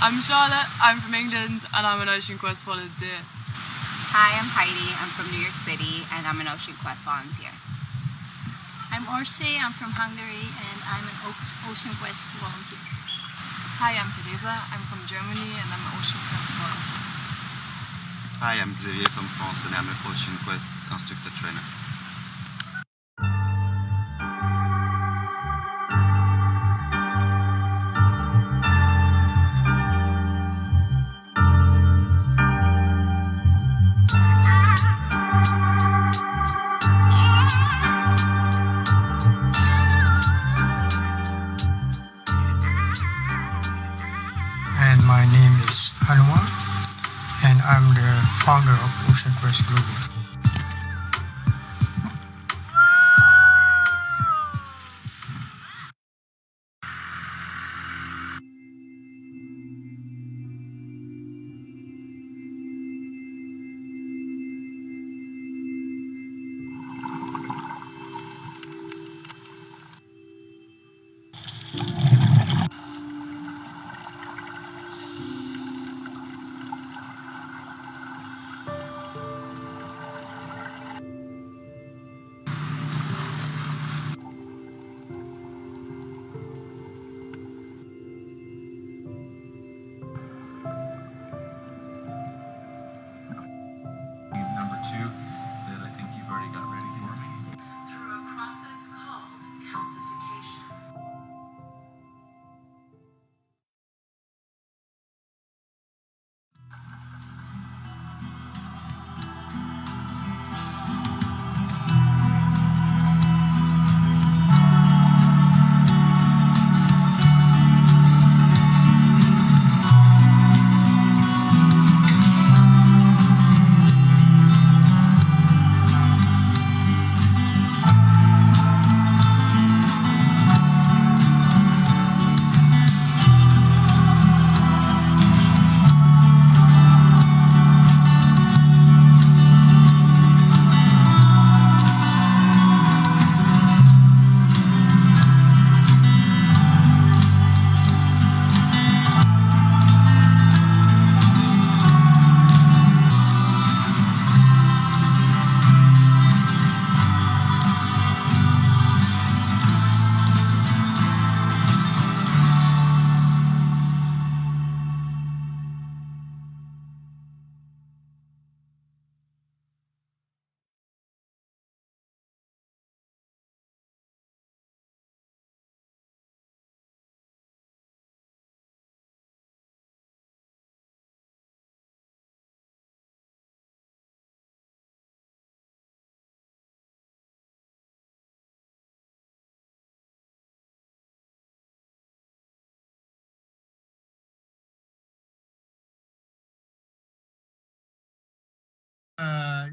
I'm Charlotte, I'm from England, and I'm an Ocean Quest volunteer. Hi, I'm Heidi, I'm from New York City, and I'm an Ocean Quest volunteer. I'm Orsi, I'm from Hungary, and I'm an Ocean Quest volunteer. Hi, I'm Teresa, I'm from Germany, and I'm an Ocean Quest volunteer. Hi, I'm Xavier from France, and I'm an Ocean Quest instructor trainer. And my name is Anuar, and I'm the founder of Ocean Quest Global. Number 2 that I think you've already got ready for me. Through a process called calcification.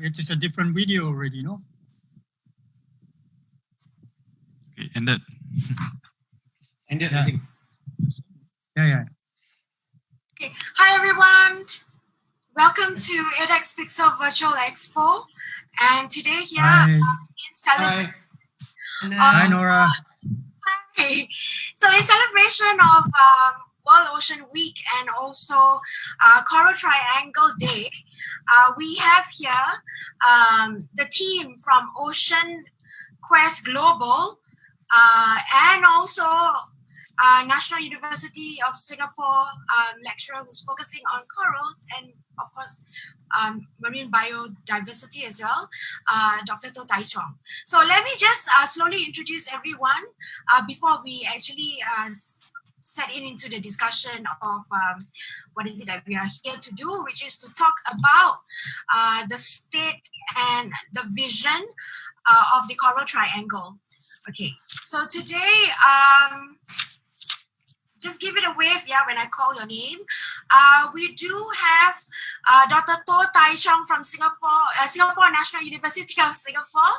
It is a different video already, no? Okay, end it. End it, Yeah. I think. Yeah. Okay. Hi everyone, welcome to ADEX Pixel Virtual Expo, and today here Hi. in celebration. Hi, Nora. Hi. So in celebration of World Ocean Week and also Coral Triangle Day, we have here the team from Ocean Quest Global and also National University of Singapore lecturer who's focusing on corals and of course marine biodiversity as well, Dr. To Tai Chong. So let me just slowly introduce everyone before we actually set into the discussion of what is it that we are here to do, which is to talk about the state and the vision of the Coral Triangle. Okay, so today, just give it a wave, yeah, when I call your name. We do have Dr. To Tai Chong from Singapore, Singapore National University of Singapore.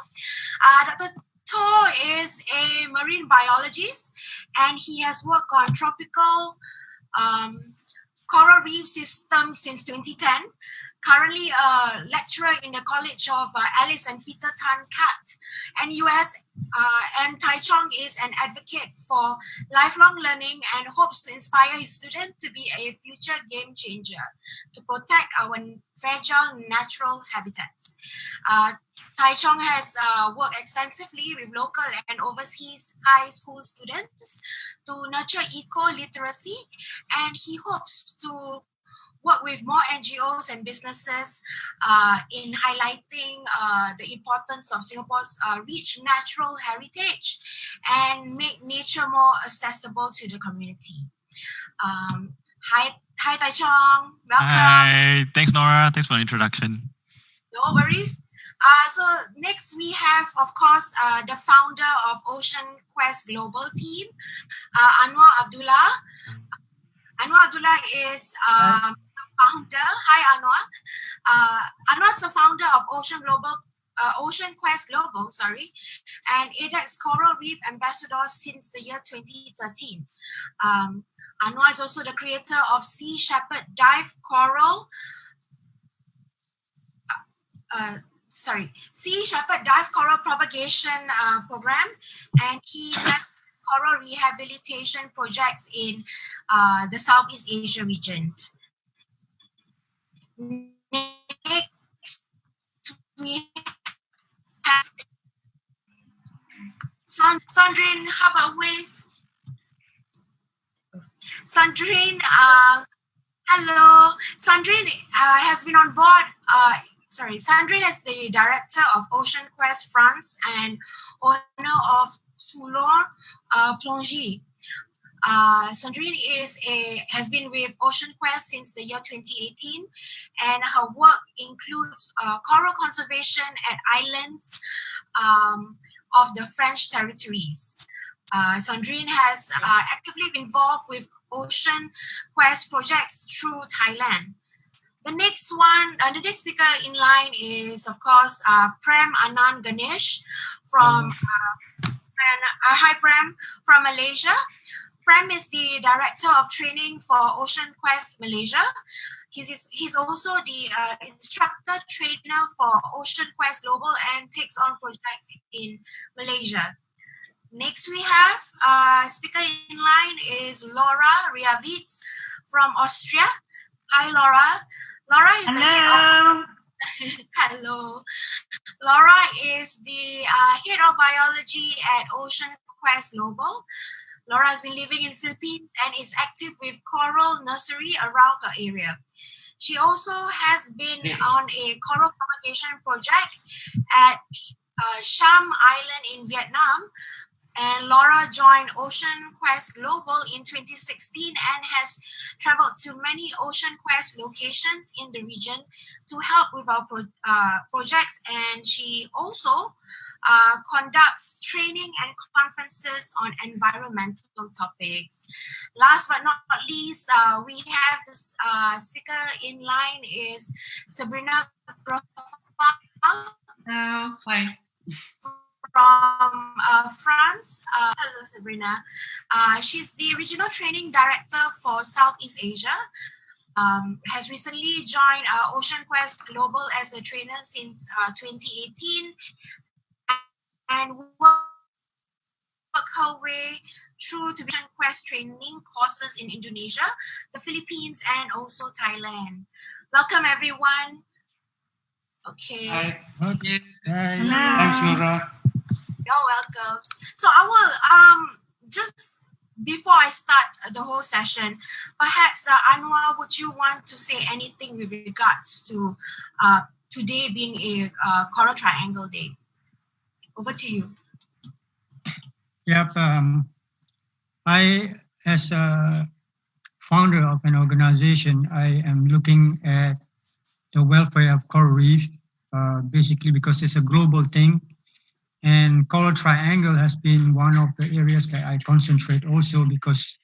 Dr. To is a marine biologist, and he has worked on tropical coral reef systems since 2010. currently a lecturer in the College of Alice and Peter Tan Cat, and US, and Tai Chong is an advocate for lifelong learning and hopes to inspire his students to be a future game changer to protect our fragile natural habitats. Tai Chong has worked extensively with local and overseas high school students to nurture eco-literacy, and he hopes to work with more NGOs and businesses in highlighting the importance of Singapore's rich natural heritage and make nature more accessible to the community. Hi, Tai Chong. Welcome. Hi, thanks Nora. Thanks for the introduction. No worries. So next we have, of course, the founder of Ocean Quest Global Team, Anwar Abdullah. Anwar Abdullah is the founder. Hi, Anwar. Anwar's the founder of Ocean Quest Global, and ADEX Coral Reef Ambassador since the year 2013. Anwar is also the creator of Sea Shepherd Dive Coral. Sea Shepherd Dive Coral Propagation Program, and he led coral rehabilitation projects in the Southeast Asia region. Next, we have Sandrine. How about wave? Sandrine, hello. Sandrine has been on board. Sandrine is the director of Ocean Quest France and owner of Toulon, Plongee. Sandrine has been with Ocean Quest since the year 2018, and her work includes coral conservation at islands of the French territories. Sandrine has actively been involved with Ocean Quest projects through Thailand. The next speaker in line is, of course, Prem Ananth Ganesh from hi Prem, from Malaysia. Prem is the director of training for Ocean Quest Malaysia. He's also the instructor trainer for Ocean Quest Global and takes on projects in Malaysia. Next we have speaker in line is Laura Riavitz from Austria. Hi Laura. Laura is the head of hello. Laura is the head of biology at Ocean Quest Global. Laura has been living in Philippines and is active with coral nursery around her area. She also has been on a coral propagation project at Sham Island in Vietnam. And Laura joined Ocean Quest Global in 2016 and has traveled to many Ocean Quest locations in the region to help with our projects. And she also conducts training and conferences on environmental topics. Last but not least, we have this speaker in line is Sabrina Graffant. Hi. From France. Hello, Sabrina. She's the regional training director for Southeast Asia. Has recently joined Ocean Quest Global as a trainer since 2018 and work her way through to Ocean Quest training courses in Indonesia, the Philippines, and also Thailand. Welcome, everyone. Okay. Hi. Okay. Thanks, Nora. You're welcome. So I will just before I start the whole session, perhaps Anwar, would you want to say anything with regards to today being a Coral Triangle Day? Over to you. Yep. I, as a founder of an organization, I am looking at the welfare of coral reef, basically because it's a global thing. And Coral Triangle has been one of the areas that I concentrate also because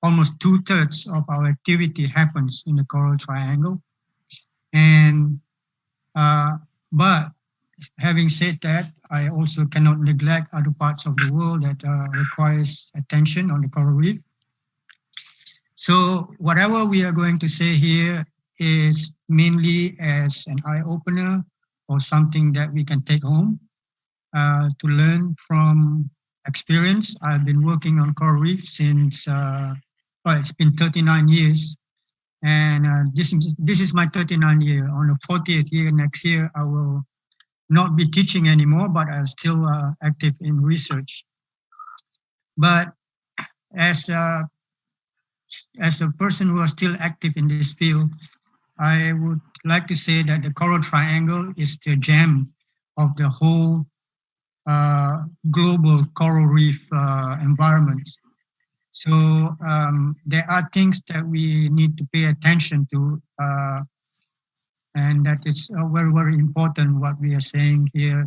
almost 2/3 of our activity happens in the Coral Triangle. And but having said that, I also cannot neglect other parts of the world that requires attention on the coral reef. So whatever we are going to say here is mainly as an eye-opener or something that we can take home to learn from experience. I've been working on coral reef since, well, it's been 39 years. And this is my 39th year. On the 40th year next year, I will not be teaching anymore, but I'm still active in research. But as a person who is still active in this field, I would like to say that the coral triangle is the gem of the whole global coral reef environment. So there are things that we need to pay attention to, and that is very, very important what we are saying here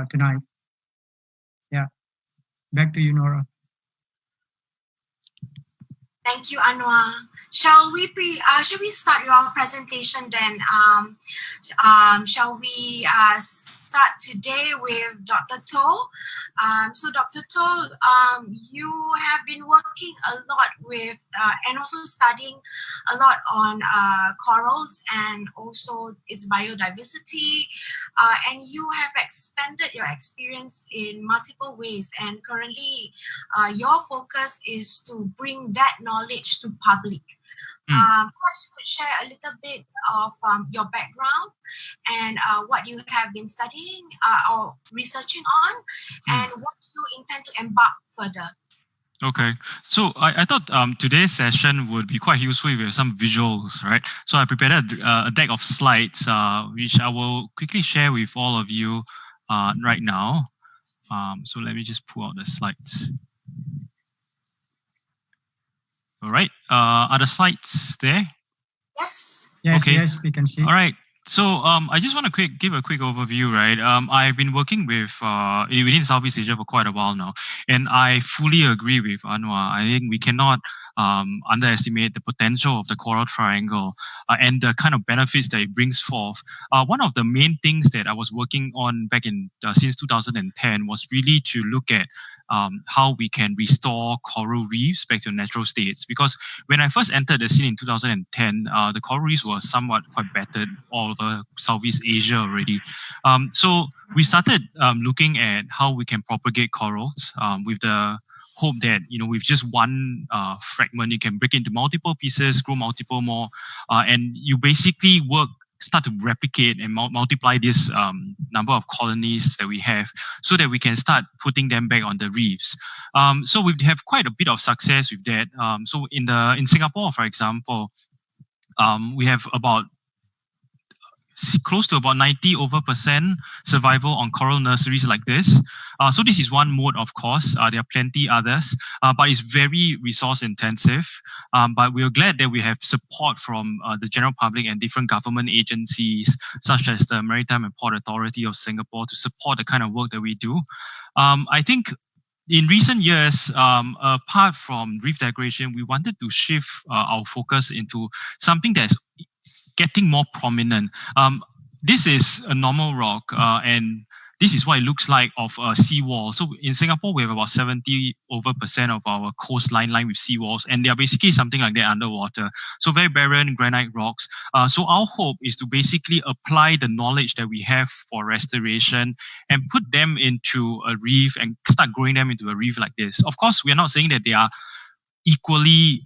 tonight. Yeah, back to you, Nora. Thank you, Anuar. Shall we start your presentation then? Shall we start today with Dr. To? So Dr. To, you have been working a lot with and also studying a lot on corals and also its biodiversity. And you have expanded your experience in multiple ways. And currently, your focus is to bring that knowledge to public. Perhaps you could share a little bit of your background and what you have been studying or researching on, and what you intend to embark further. Okay, so I thought today's session would be quite useful with some visuals, right? So I prepared a deck of slides, which I will quickly share with all of you right now. So let me just pull out the slides. All right, are the slides there? Yes. Yes, okay. Yes, we can see. All right. So I just want to give a quick overview, right? I've been working with within Southeast Asia for quite a while now, and I fully agree with Anwar. I think we cannot underestimate the potential of the coral triangle and the kind of benefits that it brings forth. One of the main things that I was working on back in since 2010 was really to look at how we can restore coral reefs back to natural states. Because when I first entered the scene in 2010, the coral reefs were somewhat quite battered all over Southeast Asia already. So we started looking at how we can propagate corals with the hope that, you know, with just one fragment, you can break into multiple pieces, grow multiple more, and you basically start to replicate and multiply this number of colonies that we have so that we can start putting them back on the reefs. So we have quite a bit of success with that. So in Singapore, for example, we have about close to about 90% survival on coral nurseries like this. So this is one mode, of course. There are plenty others, but it's very resource intensive. But we're glad that we have support from the general public and different government agencies, such as the Maritime and Port Authority of Singapore, to support the kind of work that we do. I think in recent years, apart from reef degradation, we wanted to shift our focus into something that's getting more prominent. This is a normal rock, and this is what it looks like of a seawall. So in Singapore, we have about 70% of our coastline lined with seawalls, and they are basically something like that underwater. So very barren granite rocks. So our hope is to basically apply the knowledge that we have for restoration and put them into a reef and start growing them into a reef like this. Of course, we are not saying that they are equally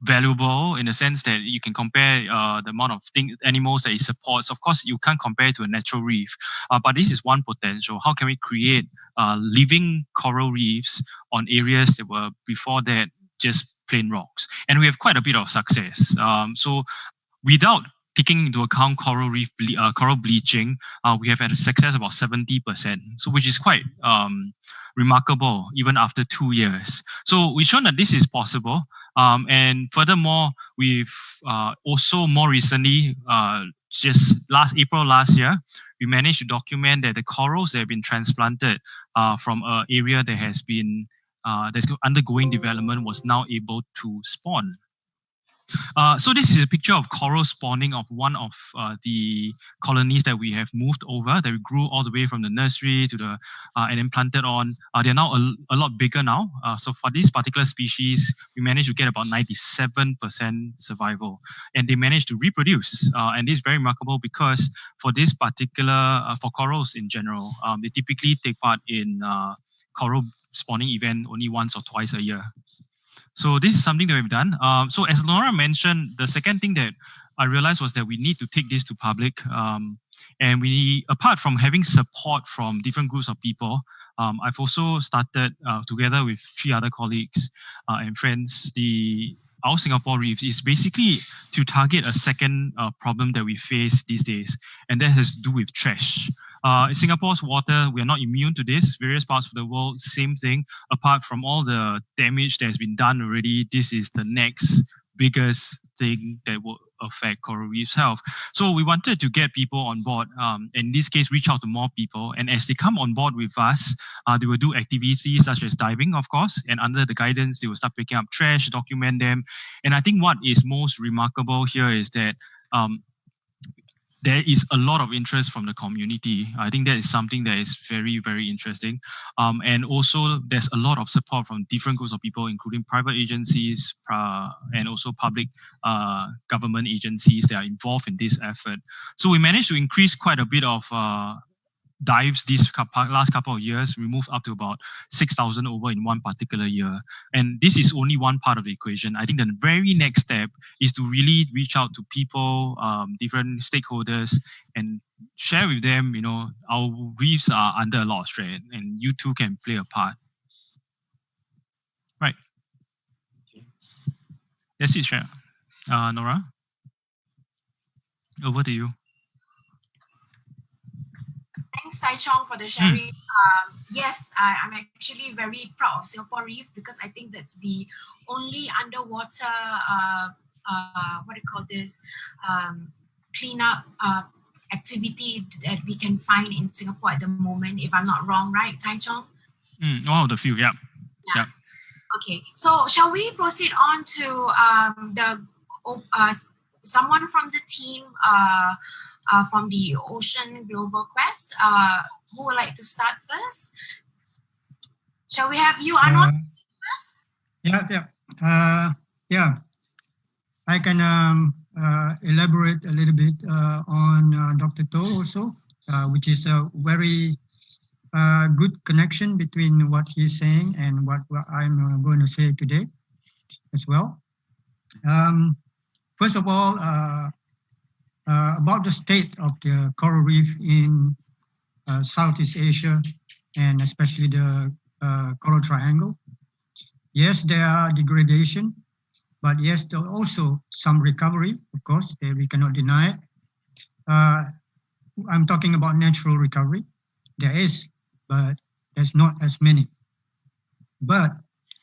valuable in the sense that you can compare the amount of animals that it supports. Of course, you can't compare it to a natural reef, but this is one potential. How can we create living coral reefs on areas that were before that just plain rocks? And we have quite a bit of success. So without taking into account coral reef coral bleaching, we have had a success of about 70%, so which is quite remarkable even after 2 years. So we've shown that this is possible. And furthermore, we've also more recently, just April last year, we managed to document that the corals that have been transplanted from an area that has been that's undergoing development was now able to spawn. So this is a picture of coral spawning of one of the colonies that we have moved over, that we grew all the way from the nursery to the and then planted on. They're now a lot bigger now. So for this particular species, we managed to get about 97% survival, and they managed to reproduce. And this is very remarkable because for this particular, for corals in general, they typically take part in coral spawning event only once or twice a year. So this is something that we've done. So as Nora mentioned, the second thing that I realized was that we need to take this to public. And we, apart from having support from different groups of people, I've also started together with 3 other colleagues and friends, our Singapore Reefs is basically to target a second problem that we face these days, and that has to do with trash. In Singapore's water, we are not immune to this. Various parts of the world, same thing. Apart from all the damage that has been done already, this is the next biggest thing that will affect coral reef's health. So we wanted to get people on board, in this case, reach out to more people. And as they come on board with us, they will do activities such as diving, of course, and under the guidance, they will start picking up trash, document them. And I think what is most remarkable here is that there is a lot of interest from the community. I think that is something that is very, very interesting. And also there's a lot of support from different groups of people, including private agencies and also public government agencies that are involved in this effort. So we managed to increase quite a bit of dives these last couple of years. We moved up to about 6,000 over in one particular year. And this is only one part of the equation. I think the very next step is to really reach out to people, different stakeholders, and share with them, you know, our reefs are under a lot of stress and you too can play a part. Right. That's it, Shreya. Nora, over to you. Thanks, Tai Chong, for the sharing. Yes, I'm actually very proud of Singapore Reef because I think that's the only underwater, what do you call this, cleanup activity that we can find in Singapore at the moment, if I'm not wrong, right, Tai Chong? One of the few, yeah. Yeah. Okay, so shall we proceed on to someone from the team from the Ocean Global Quest? Who would like to start first? Shall we have you, Anuar, first? Yeah. I can elaborate a little bit on Dr. To also, which is a very good connection between what he's saying and what I'm going to say today as well. First of all, about the state of the coral reef in Southeast Asia and especially the Coral Triangle. Yes, there are degradation, but yes, there are also some recovery, of course, we cannot deny it. I'm talking about natural recovery. There is, but there's not as many. But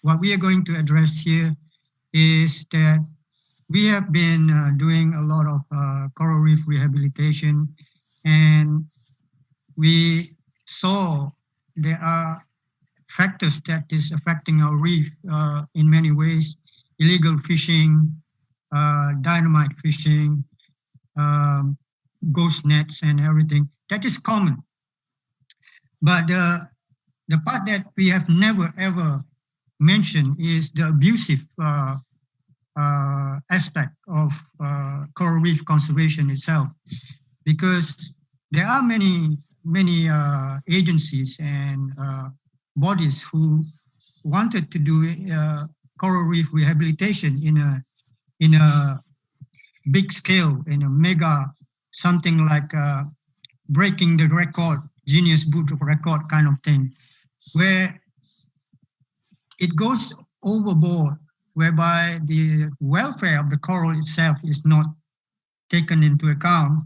what we are going to address here is that we have been doing a lot of coral reef rehabilitation, and we saw there are factors that is affecting our reef in many ways: illegal fishing, dynamite fishing, ghost nets, and everything. That is common. But the part that we have never ever mentioned is the abusive aspect of coral reef conservation itself, because there are many agencies and bodies who wanted to do coral reef rehabilitation in a big scale, in a mega, something like breaking the record, Guinness Book of Record kind of thing, where it goes overboard, whereby the welfare of the coral itself is not taken into account.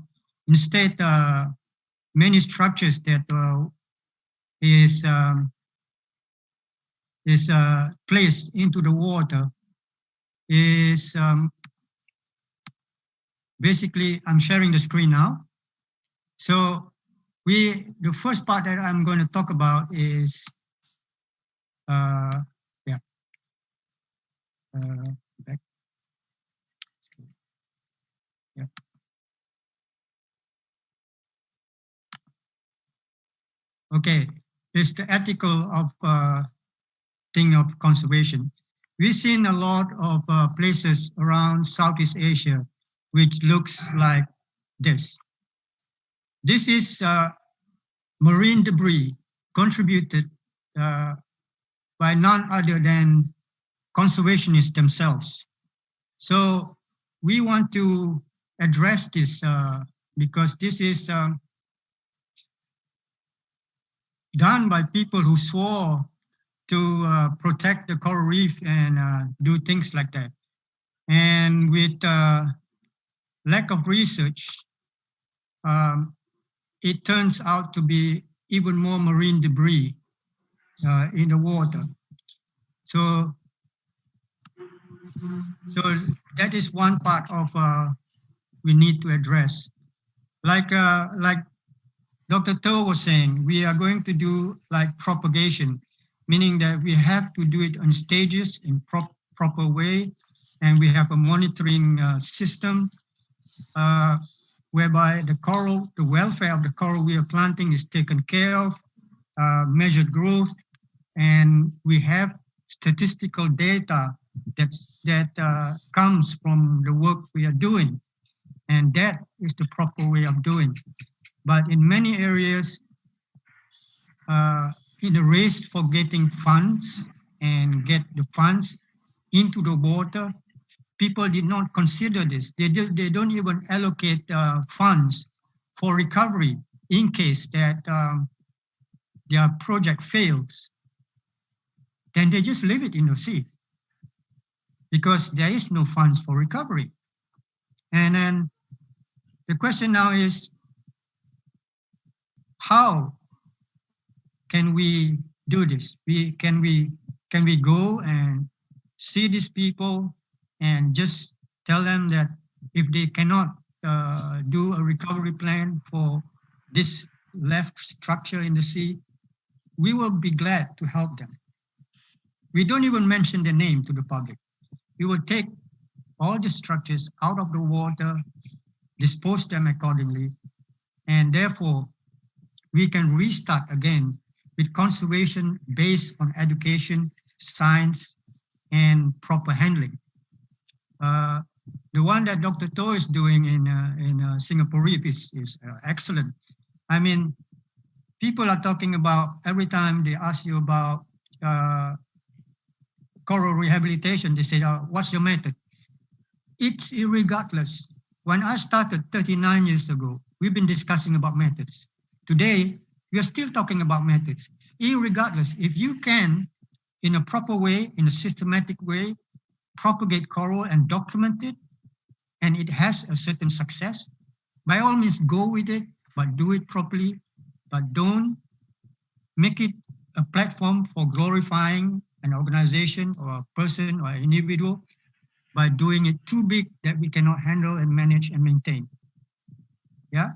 Instead, many structures that is placed into the water is basically, I'm sharing the screen now. So the first part that I'm going to talk about is back. Okay, it's the ethical of thing of conservation. We've seen a lot of places around Southeast Asia which looks like this. This is marine debris contributed by none other than conservationists themselves. So we want to address this because this is done by people who swore to protect the coral reef and do things like that. And with lack of research, it turns out to be even more marine debris in the water. So that is one part of we need to address. Like Dr. To was saying, we are going to do like propagation, meaning that we have to do it on stages in proper way, and we have a monitoring system whereby the coral, the welfare of the coral we are planting is taken care of, measured growth, and we have statistical data that comes from the work we are doing, and that is the proper way of doing. But in many areas, in the race for getting funds and get the funds into the water, people did not consider this. They don't even allocate funds for recovery in case that their project fails. Then they just leave it in the sea because there is no funds for recovery. And then the question now is, how can we do this? Can we go and see these people and just tell them that if they cannot do a recovery plan for this left structure in the sea, we will be glad to help them. We don't even mention the name to the public. We will take all the structures out of the water, dispose them accordingly, and therefore we can restart again with conservation based on education, science, and proper handling. The one that Dr. To is doing in Singapore Reef is excellent. I mean, people are talking about, every time they ask you about coral rehabilitation, they say, what's your method? It's irregardless. When I started 39 years ago, we've been discussing about methods. Today, we are still talking about methods. Irregardless, if you can, in a proper way, in a systematic way, propagate coral and document it, and it has a certain success, by all means go with it, but do it properly, but don't make it a platform for glorifying an organization or a person or an individual by doing it too big that we cannot handle and manage and maintain. Yeah,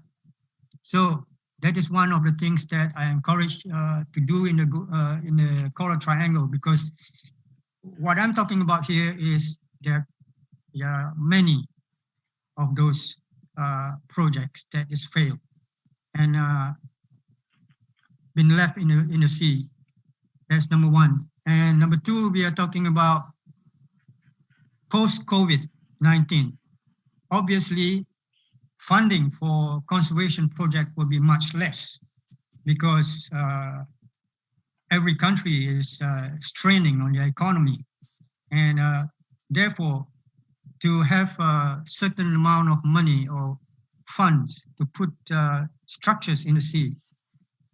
so that is one of the things that I encourage to do in the coral triangle, because what I'm talking about here is there are many of those projects that is failed and been left in the sea. That's number one. And number two, we are talking about post-COVID-19. Obviously, funding for conservation project will be much less because every country is straining on their economy. And therefore, to have a certain amount of money or funds to put structures in the sea,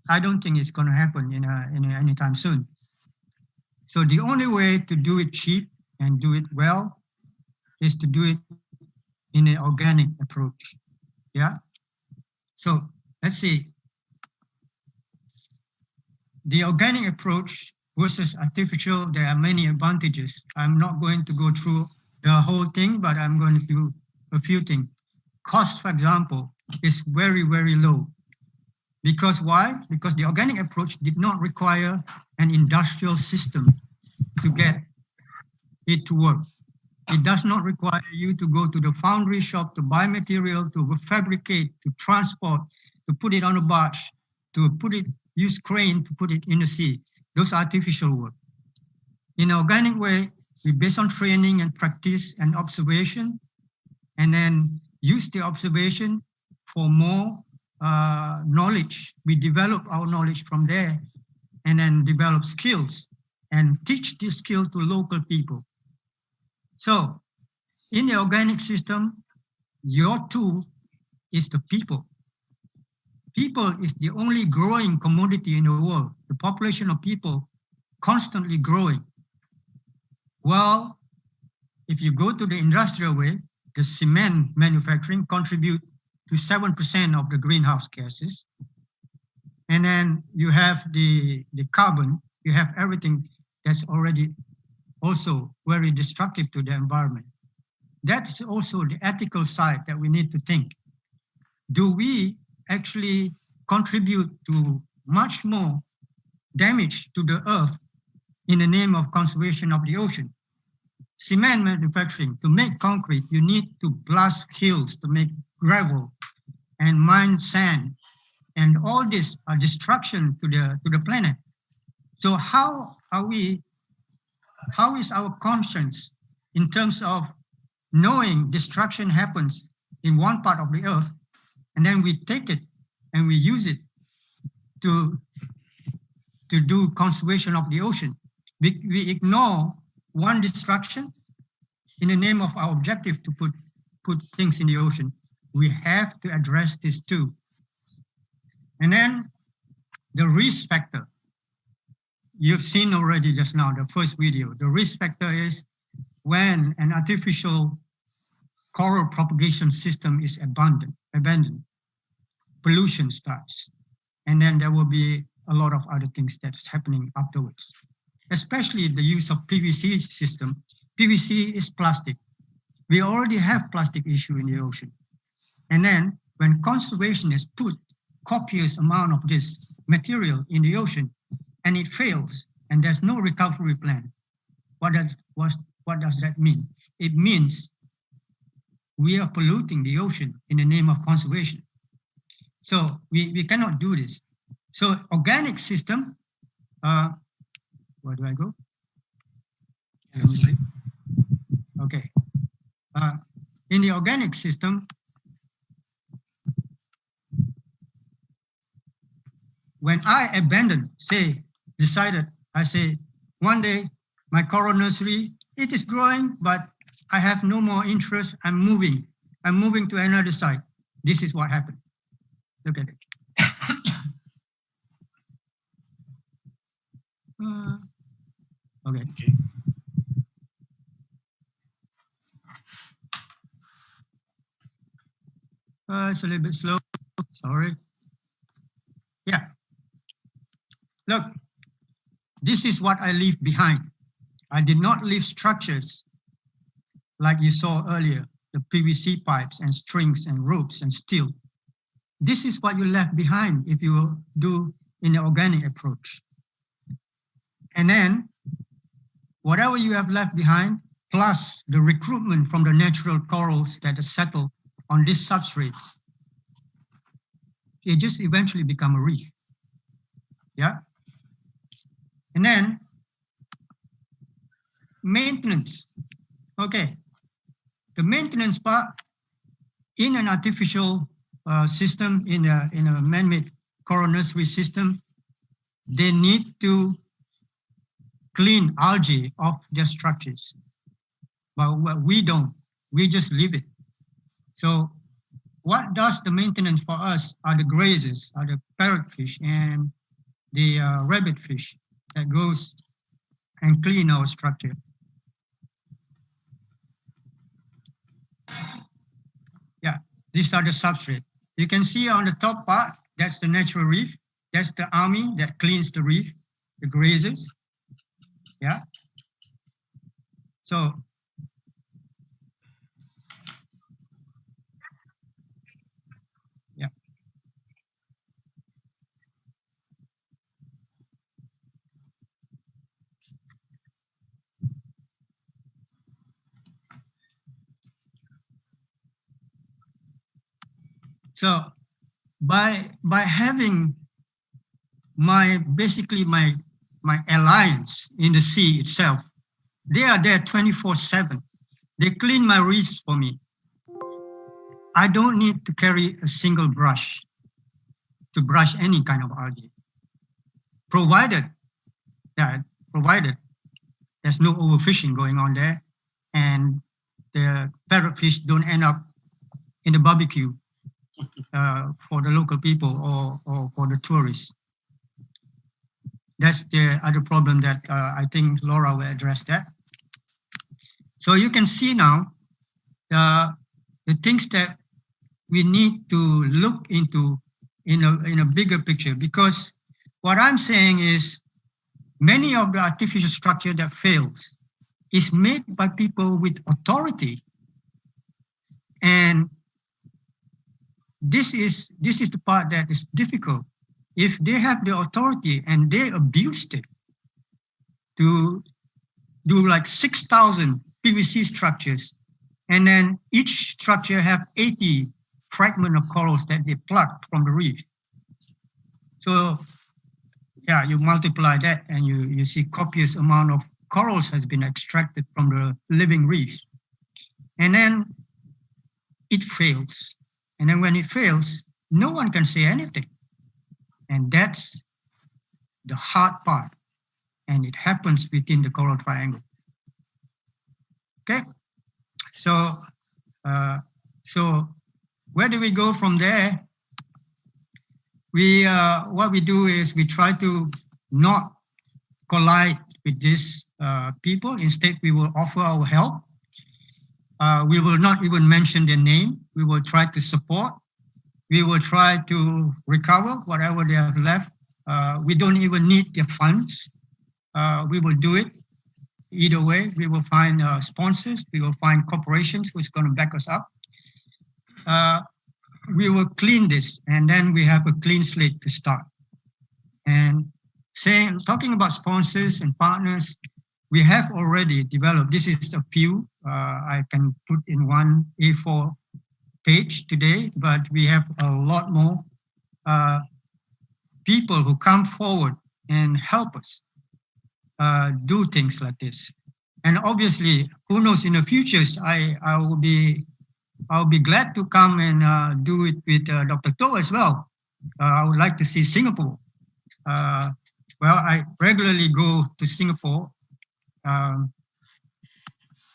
I don't think it's going to happen in anytime soon. So the only way to do it cheap and do it well is to do it in an organic approach. Yeah. So let's see. The organic approach versus artificial, there are many advantages. I'm not going to go through the whole thing, but I'm going to do a few things. Cost, for example, is very, very low. Because why? Because the organic approach did not require an industrial system to get it to work. It does not require you to go to the foundry shop to buy material, to fabricate, to transport, to put it on a barge, to put it use crane to put it in the sea. Those are artificial work. In an organic way, we base on training and practice and observation, and then use the observation for more knowledge. We develop our knowledge from there, and then develop skills and teach this skill to local people. So in the organic system, your tool is the people. People is the only growing commodity in the world. The population of people constantly growing. Well, if you go to the industrial way, the cement manufacturing contribute to 7% of the greenhouse gases. And then you have the carbon, you have everything that's already also very destructive to the environment. That's also the ethical side that we need to think. Do we actually contribute to much more damage to the earth in the name of conservation of the ocean? Cement manufacturing, to make concrete, you need to blast hills to make gravel and mine sand. And all this are destruction to the planet. So how is our conscience in terms of knowing destruction happens in one part of the earth, and then we take it and we use it to do conservation of the ocean? We ignore one destruction in the name of our objective to put things in the ocean. We have to address this too. And then the risk factor. You've seen already just now, the first video. The risk factor is when an artificial coral propagation system is abandoned, pollution starts. And then there will be a lot of other things that's happening afterwards, especially the use of PVC system. PVC is plastic. We already have plastic issue in the ocean. And then when conservationists put copious amount of this material in the ocean and it fails and there's no recovery plan, what does that mean? It means we are polluting the ocean in the name of conservation. So we cannot do this. So organic system, where do I go? Let me see. Okay. In the organic system, when I abandoned, I say, one day my coral nursery, it is growing, but I have no more interest. I'm moving to another site. This is what happened. Look at it. Okay. It's a little bit slow. Sorry. Yeah. Look, this is what I leave behind. I did not leave structures like you saw earlier, the PVC pipes and strings and ropes and steel. This is what you left behind if you do in the organic approach. And then whatever you have left behind, plus the recruitment from the natural corals that are settled on this substrate, it just eventually become a reef. Yeah. And then maintenance. Okay. The maintenance part in an artificial system, in a man-made coral nursery system, they need to clean algae off their structures. But we don't. We just leave it. So what does the maintenance for us are the grazers, are the parrotfish and the rabbit fish that goes and clean our structure. Yeah, these are the substrate. You can see on the top part, that's the natural reef. That's the army that cleans the reef, the grazers. Yeah. So yeah. So by having basically my alliance in the sea itself. They are there 24/7. They clean my reefs for me. I don't need to carry a single brush to brush any kind of algae, provided there's no overfishing going on there and the parrotfish don't end up in the barbecue for the local people or for the tourists. That's the other problem that I think Laura will address that. So you can see now the things that we need to look into in a bigger picture, because what I'm saying is many of the artificial structure that fails is made by people with authority. And this is the part that is difficult. If they have the authority and they abused it to do like 6,000 PVC structures, and then each structure have 80 fragments of corals that they plucked from the reef. So yeah, you multiply that and you see copious amount of corals has been extracted from the living reef. And then it fails. And then when it fails, no one can say anything. And that's the hard part. And it happens within the coral triangle. Okay, so where do we go from there? What we do is we try to not collide with these people. Instead, we will offer our help. We will not even mention their name. We will try to support. We will try to recover whatever they have left. We don't even need their funds. We will do it. Either way, we will find sponsors. We will find corporations who's going to back us up. We will clean this, and then we have a clean slate to start. And talking about sponsors and partners, we have already developed. This is a few I can put in one A4 page today, but we have a lot more people who come forward and help us do things like this. And obviously, who knows, in the future, I'll be glad to come and do it with Dr. To as well. I would like to see Singapore. Well, I regularly go to Singapore,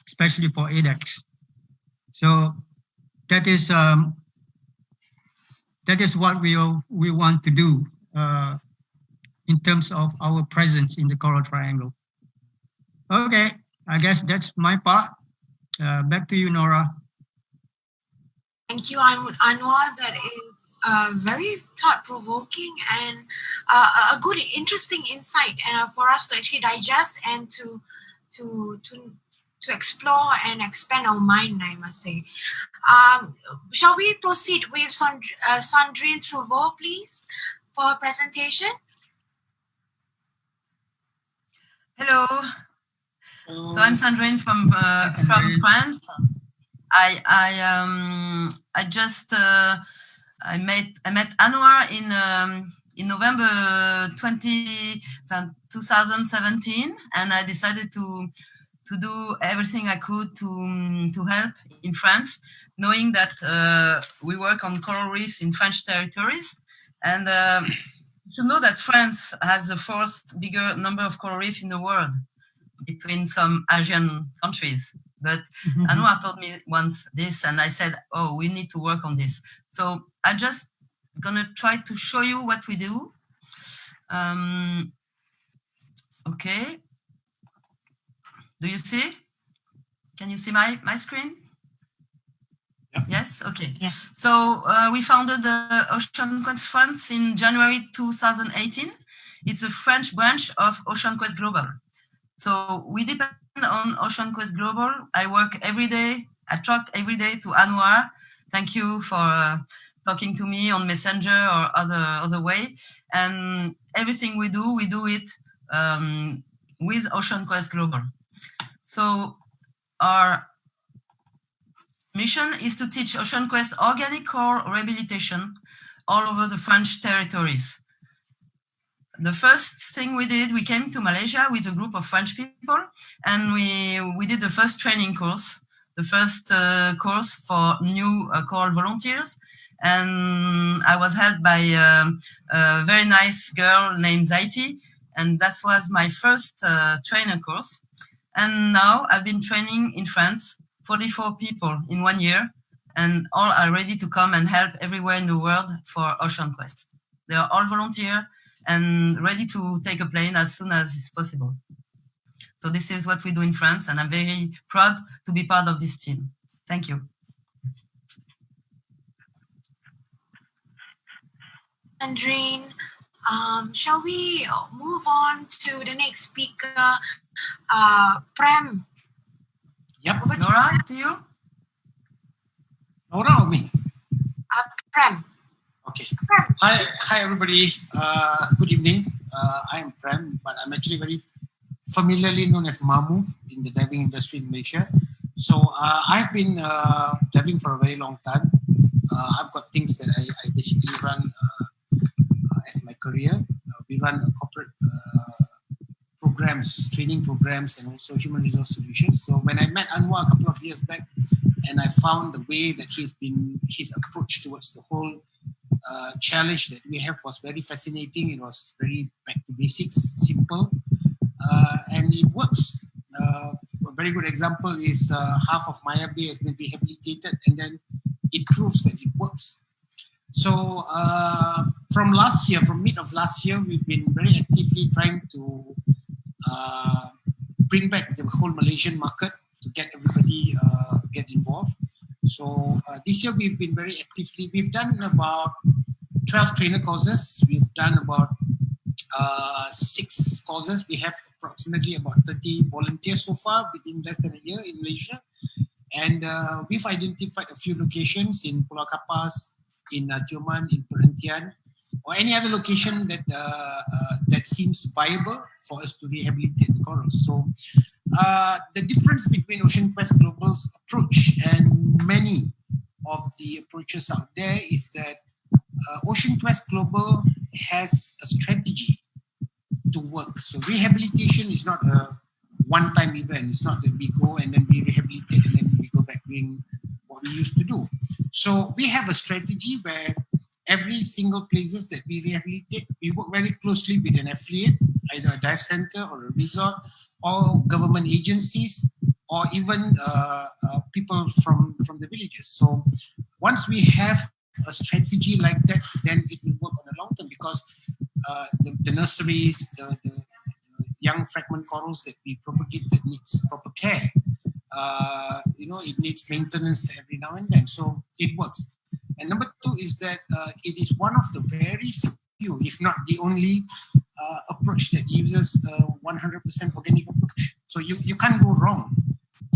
especially for ADEX. So that is what we want to do in terms of our presence in the Coral Triangle. Okay, I guess that's my part. Back to you, Nora. Thank you, Anuar. That is very thought-provoking and a good, interesting insight for us to actually digest and to explore and expand our mind, I must say. Shall we proceed with Sandrine Trevaud, please, for her presentation? Hello. So I'm Sandrine from France. I met Anuar in November 2017, and I decided to do everything I could to help in France, knowing that we work on coral reefs in French territories, and you should know that France has the fourth bigger number of coral reefs in the world, between some Asian countries. But Anuar told me once this, and I said, oh, we need to work on this. So I'm just gonna try to show you what we do. Okay. Do you see? Can you see my screen? Yeah. Yes? Okay. Yeah. So we founded the Ocean Quest France in January 2018. It's a French branch of Ocean Quest Global. So we depend on Ocean Quest Global. I work every day. I talk every day to Anuar. Thank you for talking to me on Messenger or other way. And everything we do it with Ocean Quest Global. So our mission is to teach Ocean Quest organic coral rehabilitation all over the French territories. the first thing we did, we came to Malaysia with a group of French people, and we did the first training course, the first course for new coral volunteers. And I was helped by a very nice girl named Zaiti, and that was my first trainer course. And now I've been training in France, 44 people in 1 year, and all are ready to come and help everywhere in the world for Ocean Quest. They are all volunteer and ready to take a plane as soon as it's possible. So this is what we do in France, and I'm very proud to be part of this team. Thank you. Sandrine, shall we move on to the next speaker, Prem? Yep. Nora, to you. Nora or me? Prem. Okay. Prem. Hi everybody. Good evening. I am Prem, but I'm actually very familiarly known as Mamu in the diving industry in Malaysia. So I've been diving for a very long time. I've got things that I basically run as my career. We run corporate programs, training programs, and also human resource solutions. So when I met Anuar a couple of years back, and I found the way that his approach towards the whole challenge that we have was very fascinating. It was very back to basics, simple, and it works. A very good example is half of Maya Bay has been rehabilitated, and then it proves that it works. So from last year, from mid of last year, we've been very actively trying to bring back the whole Malaysian market to get everybody get involved. So this year we've been very actively, we've done about 12 trainer courses. We've done about 6 courses. We have approximately about 30 volunteers so far within less than a year in Malaysia. And we've identified a few locations in Pulau Kapas, in Tioman, in Perhentian, or any other location that that seems viable for us to rehabilitate the corals. So the difference between Ocean Quest Global's approach and many of the approaches out there is that Ocean Quest Global has a strategy to work. So rehabilitation is not a one-time event. It's not that we go and then we rehabilitate and then we go back doing what we used to do. So we have a strategy where every single places that we rehabilitate, we work very closely with an affiliate, either a dive center or a resort, or government agencies, or even people from the villages. So once we have a strategy like that, then it will work on the long term, because the nurseries, the young fragment corals that we propagate that needs proper care. It needs maintenance every now and then. So it works. And number 2 is that it is one of the very few, if not the only, approach that uses 100% organic approach. So you can't go wrong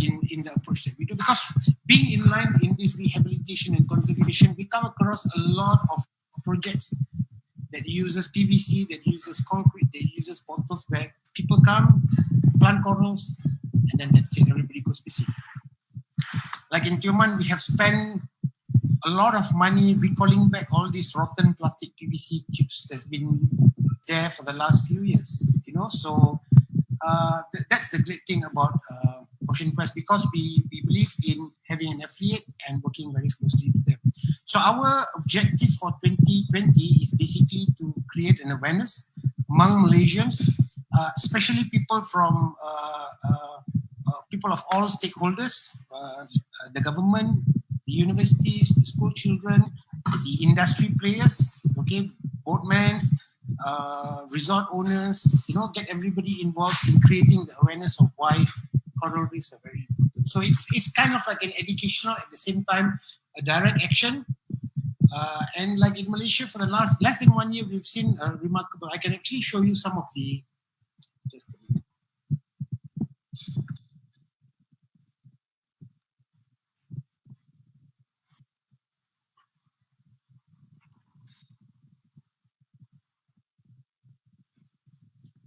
in the approach that we do, because being in line in this rehabilitation and conservation, we come across a lot of projects that uses PVC, that uses concrete, that uses bottles, where people come, plant corals, and then that's it, everybody goes busy. Like in Tioman, we have spent a lot of money recalling back all these rotten plastic PVC tubes that's been there for the last few years, so that's the great thing about Ocean Quest, because we believe in having an affiliate and working very closely with them. So our objective for 2020 is basically to create an awareness among Malaysians, especially people from people of all stakeholders, the government, the universities, the school children, the industry players, boatmen, resort owners, get everybody involved in creating the awareness of why coral reefs are very important. So it's kind of like an educational, at the same time, a direct action. And like in Malaysia, for the less than 1 year, we've seen a remarkable, I can actually show you some of the, just a minute.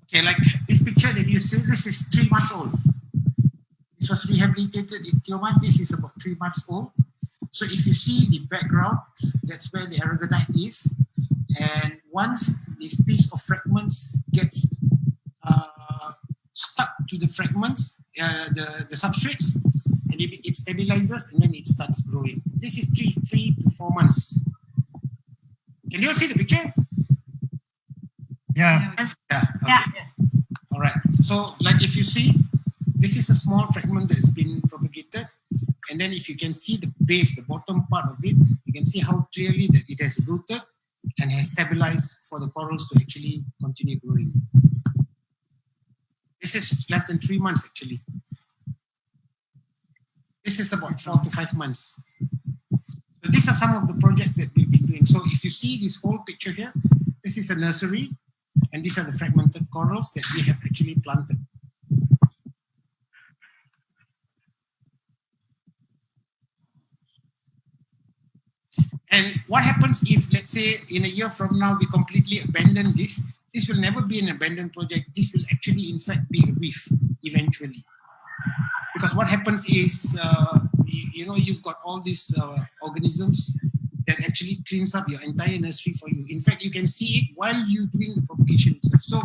Okay, like this picture that you see, this is 3 months old. This was rehabilitated in Tioman. This is about 3 months old. So if you see the background, that's where the aragonite is. And once this piece of fragments gets stuck to the fragments, the substrates, and it stabilizes and then it starts growing. This is 3 to 4 months. Can you all see the picture? Yeah. Yeah. Okay. All right. So, like if you see, this is a small fragment that has been propagated, and then if you can see the base, the bottom part of it, you can see how clearly that it has rooted and has stabilized for the corals to actually continue growing. This is less than 3 months actually. This is about 4 to 5 months. So these are some of the projects that we've been doing. So if you see this whole picture here, this is a nursery, and these are the fragmented corals that we have actually planted. And what happens if, let's say, in a year from now, we completely abandon this? This will never be an abandoned project. This will actually, in fact, be a reef eventually. Because what happens is, you've got all these organisms that actually cleans up your entire nursery for you. In fact, you can see it while you're doing the propagation itself. So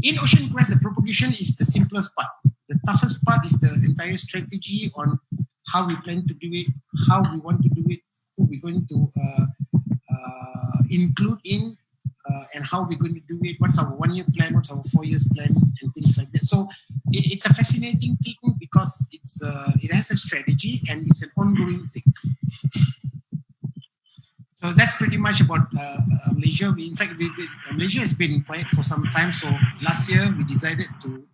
in Ocean Quest, the propagation is the simplest part. The toughest part is the entire strategy on how we plan to do it, how we want to do it, who we're going to include in, and how we're going to do it, what's our 1 year plan, what's our 4 years plan, and things like that. So it's a fascinating thing because it has a strategy and it's an ongoing thing. So that's pretty much about Malaysia. Malaysia has been quiet for some time. So last year we decided to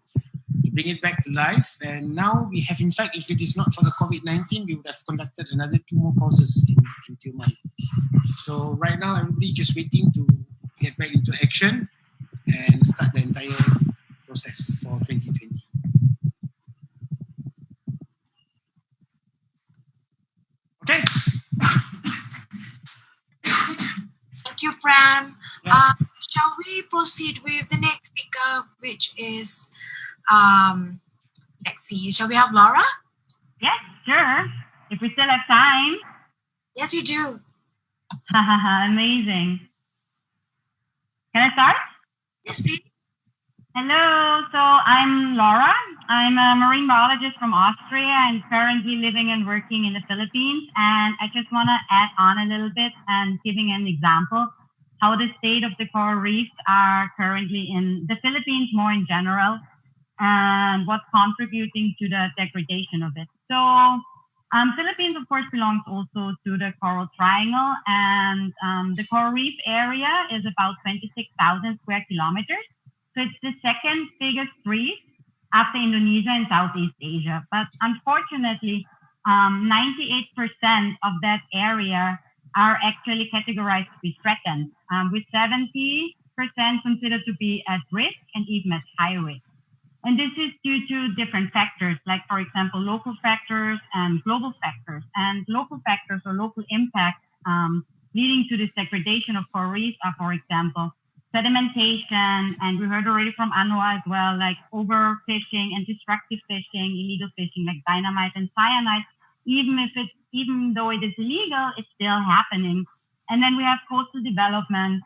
bring it back to life. And now we have, in fact, if it is not for the COVID-19, we would have conducted another 2 more courses in Toulon. So right now, everybody just waiting to get back into action and start the entire process for 2020. Okay. Thank you, Prem. Shall we proceed with the next speaker, which is, let's see, shall we have Laura? Yes, sure. If we still have time. Yes, we do. Amazing. Can I start? Yes, please. Hello, so I'm Laura. I'm a marine biologist from Austria and currently living and working in the Philippines. And I just want to add on a little bit and giving an example how the state of the coral reefs are currently in the Philippines more in general and what's contributing to the degradation of it. So Philippines, of course, belongs also to the Coral Triangle, and the coral reef area is about 26,000 square kilometers. So it's the second biggest reef after Indonesia and Southeast Asia. But unfortunately, 98% of that area are actually categorized to be threatened, with 70% considered to be at risk and even at high risk. And this is due to different factors, like, for example, local factors and global factors. And local factors or local impacts leading to this degradation of coral reefs are, for example, sedimentation, and we heard already from Anuar as well, like overfishing and destructive fishing, illegal fishing, like dynamite and cyanide. Even though it is illegal, it's still happening. And then we have coastal development,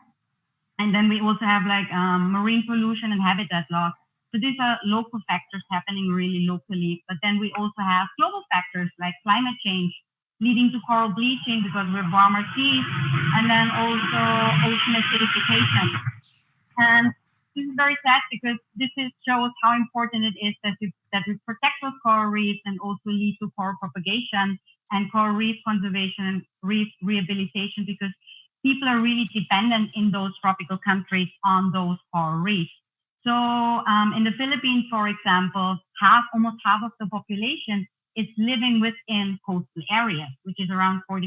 and then we also have like marine pollution and habitat loss. So these are local factors happening really locally. But then we also have global factors like climate change leading to coral bleaching because we're warmer seas, and then also ocean acidification. And this is very sad because this shows how important it is that we protect those coral reefs and also lead to coral propagation and coral reef conservation and reef rehabilitation, because people are really dependent in those tropical countries on those coral reefs. So in the Philippines, for example, almost half of the population is living within coastal areas, which is around 45%.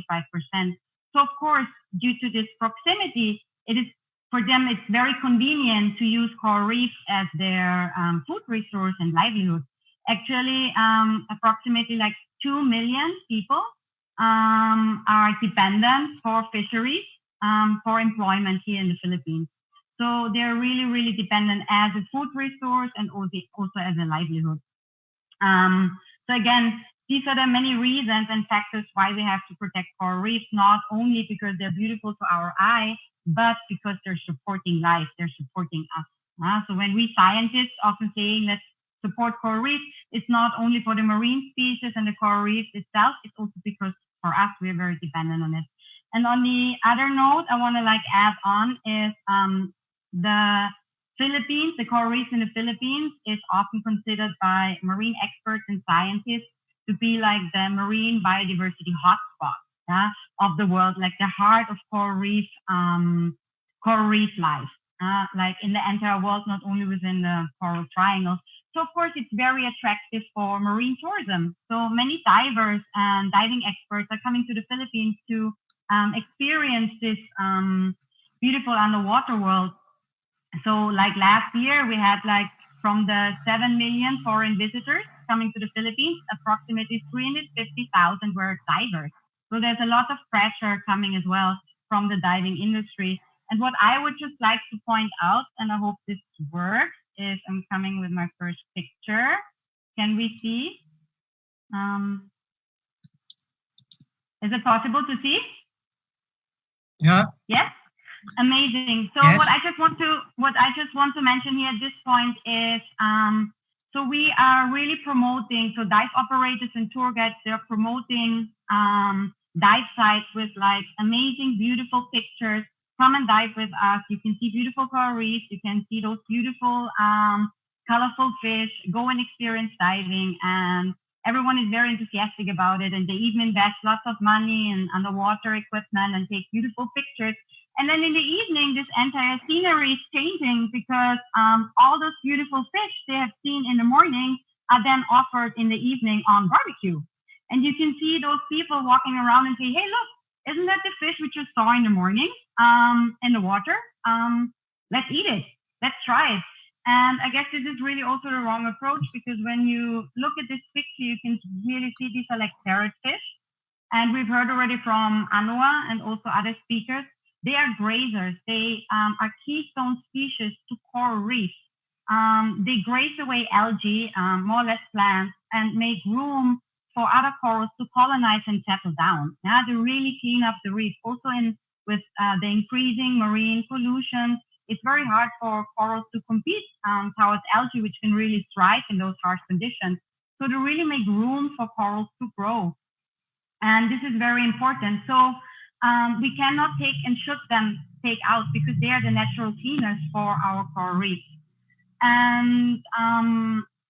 So of course, due to this proximity, for them, it's very convenient to use coral reefs as their food resource and livelihood. Actually, approximately like 2 million people are dependent for fisheries for employment here in the Philippines. So they're really, really dependent as a food resource and also as a livelihood. So again, these are the many reasons and factors why we have to protect coral reefs, not only because they're beautiful to our eye, but because they're supporting life, they're supporting us. So when we scientists often saying let's support coral reef, it's not only for the marine species and the coral reef itself, it's also because for us, we're very dependent on it. And on the other note, I want to add on is the Philippines, the coral reefs in the Philippines is often considered by marine experts and scientists to be like the marine biodiversity hotspot of the world, like the heart of coral reef life, like in the entire world, not only within the coral triangle. So of course, it's very attractive for marine tourism. So many divers and diving experts are coming to the Philippines to experience this beautiful underwater world. So like last year, we had like from the 7 million foreign visitors coming to the Philippines, approximately 350,000 were divers. So there's a lot of pressure coming as well from the diving industry. And what I would just like to point out, and I hope this works, is I'm coming with my first picture. Can we see? Is it possible to see? Yeah. Yes. Amazing. So yes. what I just want to mention here at this point is, so we are really promoting, so dive operators and tour guides, they're promoting dive sites with like amazing, beautiful pictures. Come and dive with us. You can see beautiful coral reefs. You can see those beautiful, colorful fish. Go and experience diving, and everyone is very enthusiastic about it. And they even invest lots of money in underwater equipment and take beautiful pictures. And then in the evening, this entire scenery is changing because all those beautiful fish they have seen in the morning are then offered in the evening on barbecue. And you can see those people walking around and say, hey, look, isn't that the fish we just saw in the morning in the water? Let's eat it. Let's try it. And I guess this is really also the wrong approach, because when you look at this picture, you can really see these are like parrotfish. And we've heard already from Anuar and also other speakers, they are grazers. They are keystone species to coral reefs. They graze away algae, more or less plants, and make room for other corals to colonize and settle down. Yeah, to really clean up the reef. Also with the increasing marine pollution, it's very hard for corals to compete towards algae, which can really thrive in those harsh conditions. So to really make room for corals to grow. And this is very important. So we cannot take and should them take out, because they are the natural cleaners for our coral reefs. And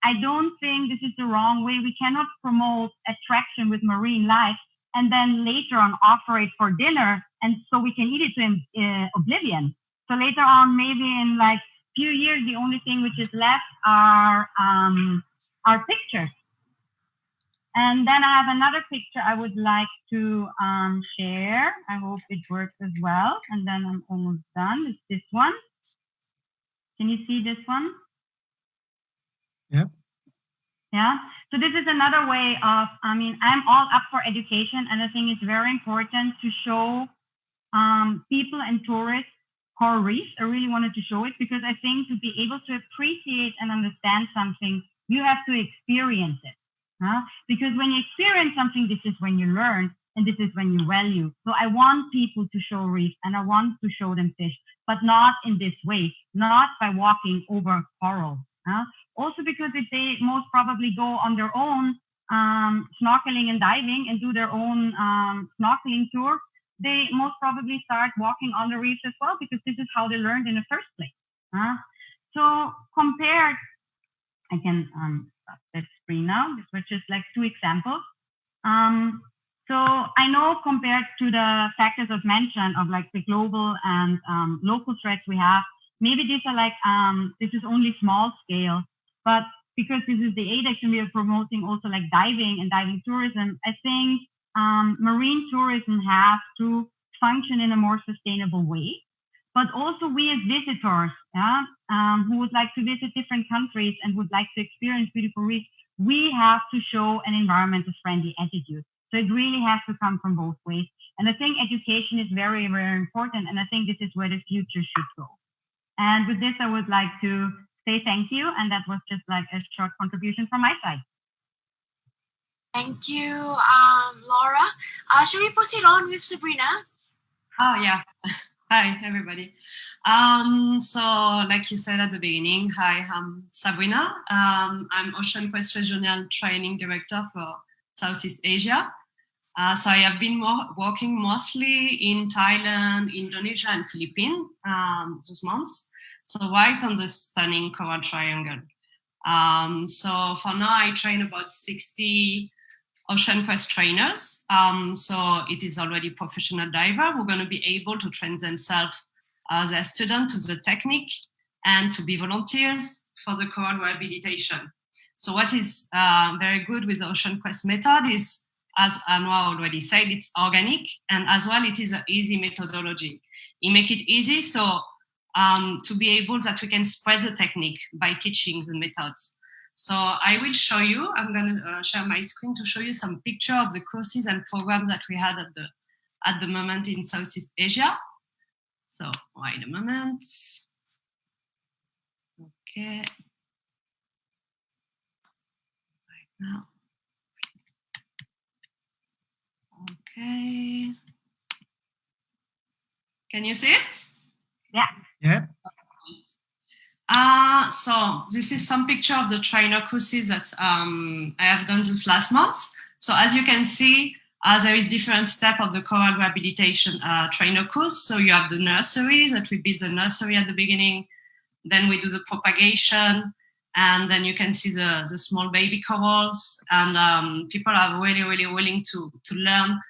I don't think this is the wrong way. We cannot promote attraction with marine life and then later on offer it for dinner, and so we can eat it to oblivion. So later on, maybe in like few years, the only thing which is left are pictures. And then I have another picture I would like to share. I hope it works as well. And then I'm almost done. It's this one. Can you see this one? Yep. Yeah. So this is another way of, I'm all up for education, and I think it's very important to show people and tourists coral reefs. I really wanted to show it because I think to be able to appreciate and understand something, you have to experience it. Because when you experience something, this is when you learn, and this is when you value. So I want people to show reef, and I want to show them fish, but not in this way, not by walking over coral. Also because if they most probably go on their own snorkeling and diving and do their own snorkeling tour, they most probably start walking on the reefs as well, because this is how they learned in the first place. So compared, I can stop this screen now. This was just like two examples. So I know compared to the factors I've mentioned of like the global and local threats we have, maybe these are like, this is only small scale, but because this is the ADEX and we are promoting also like diving and diving tourism, I think marine tourism has to function in a more sustainable way. But also we as visitors, who would like to visit different countries and would like to experience beautiful reefs, we have to show an environmental friendly attitude. So it really has to come from both ways. And I think education is very, very important. And I think this is where the future should go. And with this, I would like to say thank you. And that was just like a short contribution from my side. Thank you, Laura. Shall we proceed on with Sabrina? Oh, yeah. Hi, everybody. So, like you said at the beginning, hi, I'm Sabrina. I'm Ocean Quest Regional Training Director for Southeast Asia. So I have been working mostly in Thailand, Indonesia, and Philippines those months. So right on the stunning Coral Triangle. So for now, I train about 60 Ocean Quest trainers. So it is already professional diver who are going to be able to train themselves as a student to the technique and to be volunteers for the coral rehabilitation. So what is very good with the Ocean Quest method is, as Anuar already said, it's organic, and as well it is an easy methodology. It make it easy so to be able that we can spread the technique by teaching the methods. So I will show you, I'm going to share my screen to show you some picture of the courses and programs that we had at the moment in Southeast Asia. So wait a moment. Okay. Right now. Okay. Can you see it? Yeah. Yeah. So this is some picture of the trainer courses that I have done this last month. So as you can see, there is different steps of the coral rehabilitation trainer course. So you have the nursery, that we build the nursery at the beginning. Then we do the propagation, and then you can see the small baby corals, and people are really, really willing to learn.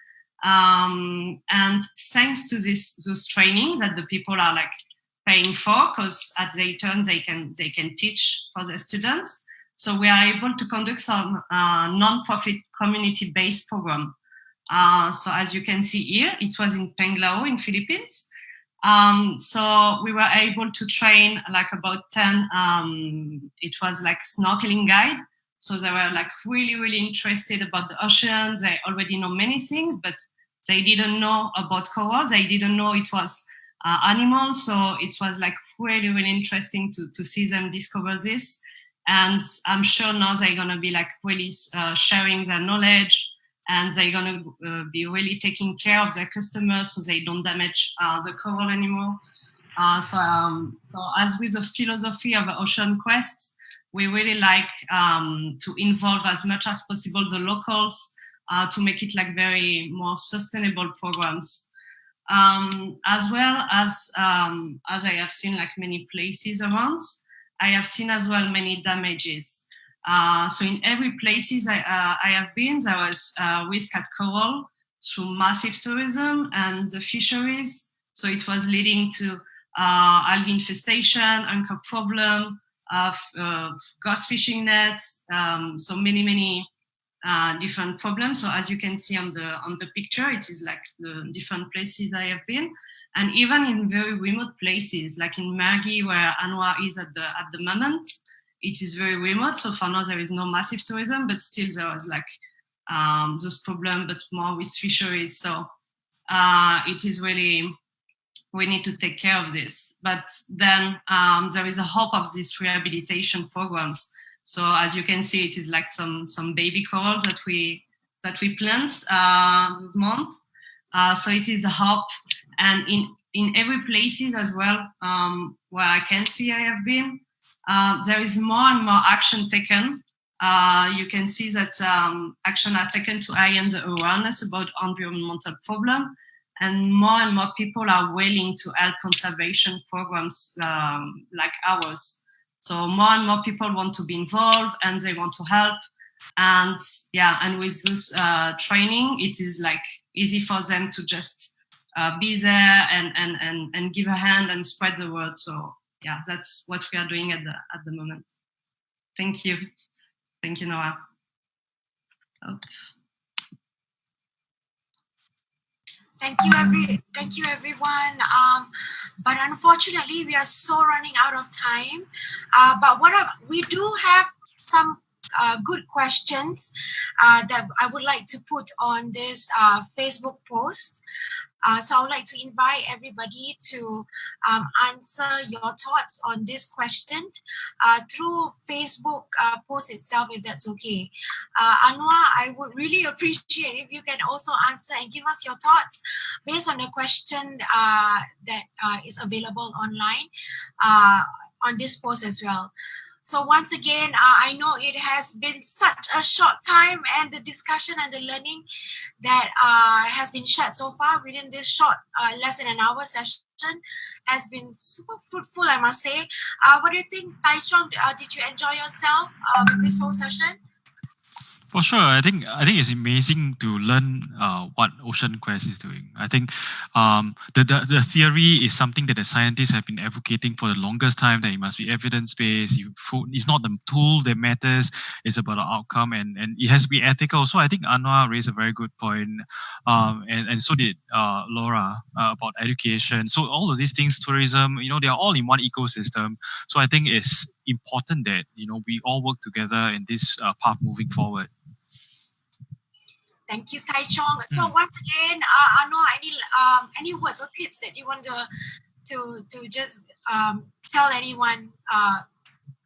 And thanks to those trainings that the people are like paying for, because at their turn they can teach for their students. So we are able to conduct some non-profit community-based program. So as you can see here, it was in Panglao in Philippines. So we were able to train like about 10, it was like snorkeling guide. So they were like really, really interested about the ocean. They already know many things, but they didn't know about coral. They didn't know it was animals. So it was like really, really interesting to see them discover this. And I'm sure now they're going to be like really sharing their knowledge, and they're going to be really taking care of their customers so they don't damage the coral anymore. So as with the philosophy of Ocean Quest, we really like to involve as much as possible the locals to make it like very more sustainable programs. As well as I have seen like many places around, I have seen as well many damages. So in every places I have been, there was risk at coral through massive tourism and the fisheries. So it was leading to algae infestation, anchor problem, ghost fishing nets, so many different problems. So as you can see on the picture, it is like the different places I have been, and even in very remote places, like in Mergui, where Anuar is at the moment. It is very remote, so for now there is no massive tourism, but still there was like those problems, but more with fisheries. So it is really, we need to take care of this. But then there is a hope of these rehabilitation programs. So as you can see, it is like some baby corals that we plant this month. So it is a hope, and in every places as well where I can see I have been. There is more and more action taken. You can see that action are taken to heighten the awareness about environmental problem, and more people are willing to help conservation programs like ours. So more and more people want to be involved and they want to help. And yeah, and with this training, it is like easy for them to just be there and give a hand and spread the word. So yeah, that's what we are doing at the moment. Thank you. Thank you, Nora. Oh. Thank you everyone. But unfortunately, we are so running out of time. But we do have some good questions that I would like to put on this Facebook post. So I would like to invite everybody to answer your thoughts on this question through Facebook post itself, if that's okay. Anuar, I would really appreciate if you can also answer and give us your thoughts based on the question that is available online on this post as well. So once again, I know it has been such a short time, and the discussion and the learning that has been shared so far within this short, less than an hour session has been super fruitful, I must say. What do you think, Chong? Did you enjoy yourself with this whole session? For sure, I think it's amazing to learn what Ocean Quest is doing. I think the theory is something that the scientists have been advocating for the longest time, that it must be evidence-based. It's not the tool that matters, it's about the outcome, and it has to be ethical. So I think Anuar raised a very good point, and so did Laura about education. So all of these things, tourism, they are all in one ecosystem. So I think it's important that we all work together in this path moving forward. Thank you, Chong. So once again, Anuar, any words or tips that you want to just tell anyone,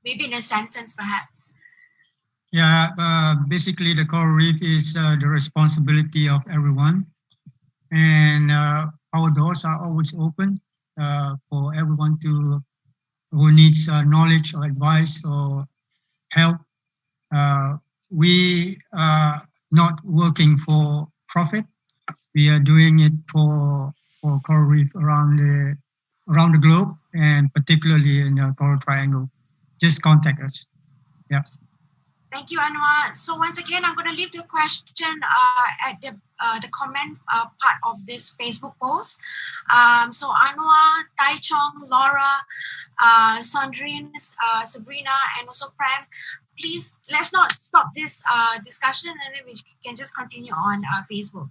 maybe in a sentence, perhaps? Yeah, basically the coral reef is the responsibility of everyone, and our doors are always open for everyone who needs knowledge or advice or help. We are not working for profit. We are doing it for coral reef around the globe, and particularly in the Coral Triangle. Just contact us. Yeah. Thank you, Anuar. So once again, I'm going to leave the question at the comment part of this Facebook post. So Anuar, Chong, Laura, Sandrine, Sabrina, and also Prem, please let's not stop this discussion, and then we can just continue on Facebook.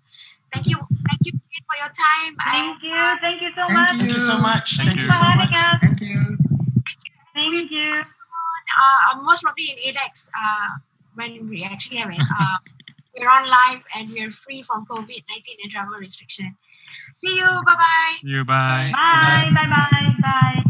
Thank you for your time. Thank you so much. Thank you so much. Thank you for having us. Thank you. Thank you. Most probably in ADEX when we actually have it. We're on live and we're free from COVID-19 and travel restriction. See you. Bye-bye. See you. Bye. Bye. Bye. Bye. Bye.